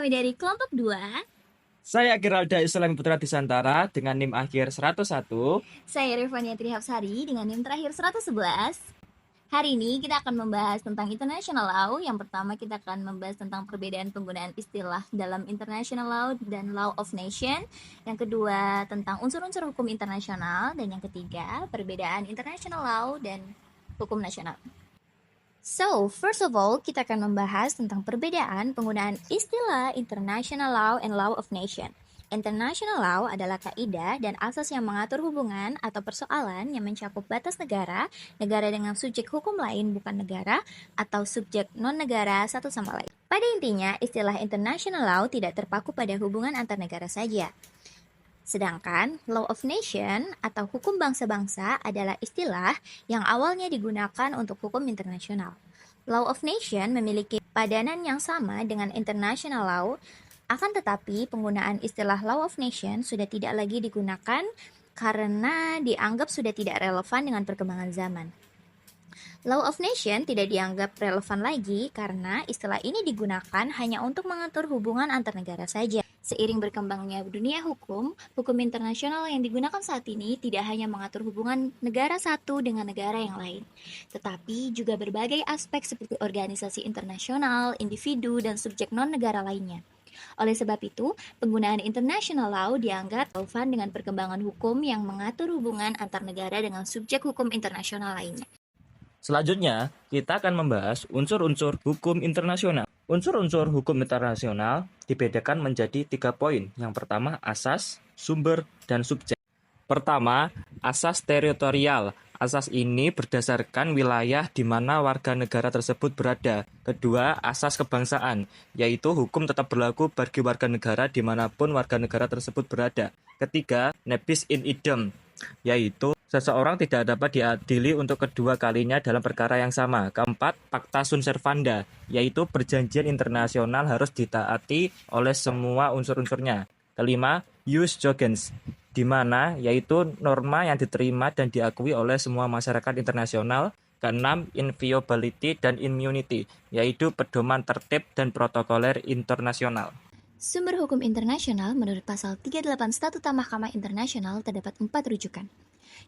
kami dari kelompok 2. Saya Geralda Islami Putra Disantara dengan NIM akhir 101. Saya Revania Trihapsari dengan NIM terakhir 111. Hari ini kita akan membahas tentang International Law. Yang pertama kita akan membahas tentang perbedaan penggunaan istilah dalam International Law dan Law of Nation. Yang kedua tentang unsur-unsur hukum internasional. Dan yang ketiga perbedaan International Law dan hukum nasional. So, first of all, kita akan membahas tentang perbedaan penggunaan istilah International Law and Law of Nation. International Law adalah kaidah dan asas yang mengatur hubungan atau persoalan yang mencakup batas negara, negara dengan subjek hukum lain bukan negara, atau subjek non-negara satu sama lain. Pada intinya, istilah International Law tidak terpaku pada hubungan antar negara saja. Sedangkan Law of Nation atau hukum bangsa-bangsa adalah istilah yang awalnya digunakan untuk hukum internasional. Law of Nation memiliki padanan yang sama dengan International Law, akan tetapi penggunaan istilah Law of Nation sudah tidak lagi digunakan karena dianggap sudah tidak relevan dengan perkembangan zaman. Law of Nation tidak dianggap relevan lagi karena istilah ini digunakan hanya untuk mengatur hubungan antar negara saja. Seiring berkembangnya dunia hukum, hukum internasional yang digunakan saat ini tidak hanya mengatur hubungan negara satu dengan negara yang lain, tetapi juga berbagai aspek seperti organisasi internasional, individu, dan subjek non-negara lainnya. Oleh sebab itu, penggunaan international law dianggap relevan dengan perkembangan hukum yang mengatur hubungan antar negara dengan subjek hukum internasional lainnya. Selanjutnya, kita akan membahas unsur-unsur hukum internasional. Unsur-unsur hukum internasional dibedakan menjadi 3 poin. Yang pertama, asas, sumber, dan subjek. Pertama, asas teritorial. Asas ini berdasarkan wilayah di mana warga negara tersebut berada. Kedua, asas kebangsaan, yaitu hukum tetap berlaku bagi warga negara dimanapun warga negara tersebut berada. Ketiga, nebis in idem, yaitu seseorang tidak dapat diadili untuk kedua kalinya dalam perkara yang sama. Keempat, pacta sunt servanda, yaitu perjanjian internasional harus ditaati oleh semua unsur-unsurnya. Kelima, jus cogens, di mana yaitu norma yang diterima dan diakui oleh semua masyarakat internasional. Keenam, inviolability dan immunity, yaitu pedoman tertib dan protokoler internasional. Sumber hukum internasional menurut pasal 38 Statuta Mahkamah Internasional terdapat 4 rujukan.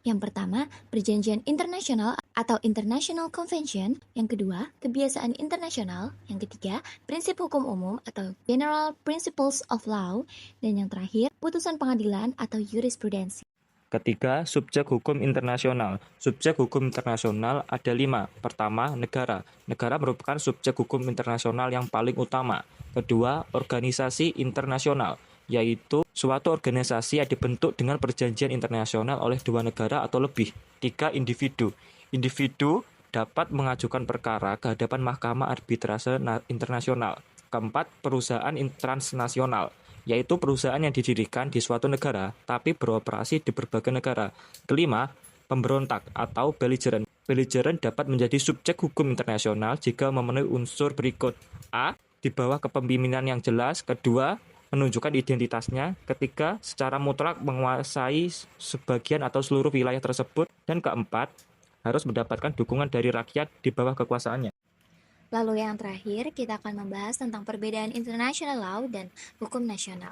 Yang pertama, perjanjian internasional atau International Convention. Yang kedua, kebiasaan internasional. Yang ketiga, prinsip hukum umum atau General Principles of Law. Dan yang terakhir, putusan pengadilan atau jurisprudensi. Ketiga, subjek hukum internasional. Subjek hukum internasional ada 5. Pertama, negara. Negara merupakan subjek hukum internasional yang paling utama. Kedua, organisasi internasional, yaitu suatu organisasi yang dibentuk dengan perjanjian internasional oleh 2 negara atau lebih. 3, individu. Individu dapat mengajukan perkara ke hadapan Mahkamah Arbitrase Internasional. Keempat, perusahaan transnasional, yaitu perusahaan yang didirikan di suatu negara tapi beroperasi di berbagai negara. Kelima, pemberontak atau belligerent. Belligerent dapat menjadi subjek hukum internasional jika memenuhi unsur berikut. A, di bawah kepemimpinan yang jelas. Kedua, menunjukkan identitasnya. Ketiga, secara mutlak menguasai sebagian atau seluruh wilayah tersebut. Dan keempat, harus mendapatkan dukungan dari rakyat di bawah kekuasaannya. Lalu yang terakhir, kita akan membahas tentang perbedaan international law dan hukum nasional.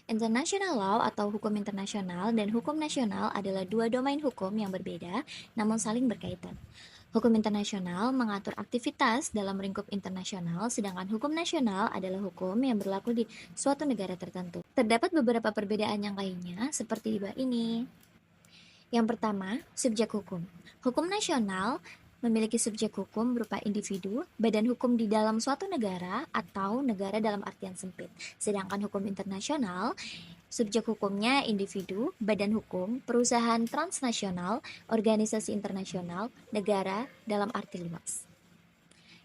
International law atau hukum internasional dan hukum nasional adalah 2 domain hukum yang berbeda namun saling berkaitan. Hukum internasional mengatur aktivitas dalam lingkup internasional, sedangkan hukum nasional adalah hukum yang berlaku di suatu negara tertentu. Terdapat beberapa perbedaan yang lainnya seperti di bawah ini. Yang pertama, subjek hukum. Hukum nasional memiliki subjek hukum berupa individu, badan hukum di dalam suatu negara, atau negara dalam artian sempit. Sedangkan hukum internasional, subjek hukumnya individu, badan hukum, perusahaan transnasional, organisasi internasional, negara dalam arti luas.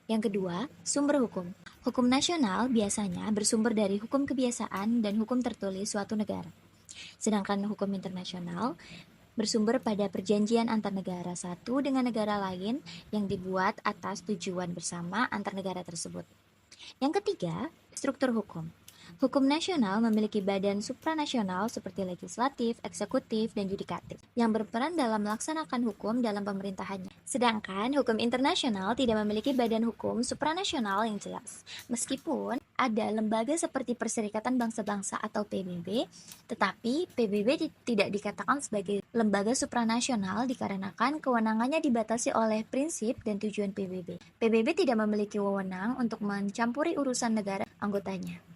Yang kedua, sumber hukum. Hukum nasional biasanya bersumber dari hukum kebiasaan dan hukum tertulis suatu negara. Sedangkan hukum internasional bersumber pada perjanjian antar negara satu dengan negara lain yang dibuat atas tujuan bersama antar negara tersebut. Yang ketiga, struktur hukum. Hukum nasional memiliki badan supranasional seperti legislatif, eksekutif, dan yudikatif yang berperan dalam melaksanakan hukum dalam pemerintahannya. Sedangkan hukum internasional tidak memiliki badan hukum supranasional yang jelas. Meskipun Ada lembaga seperti Perserikatan Bangsa-Bangsa atau PBB, tetapi PBB tidak dikatakan sebagai lembaga supranasional dikarenakan kewenangannya dibatasi oleh prinsip dan tujuan PBB. PBB tidak memiliki wewenang untuk mencampuri urusan negara anggotanya.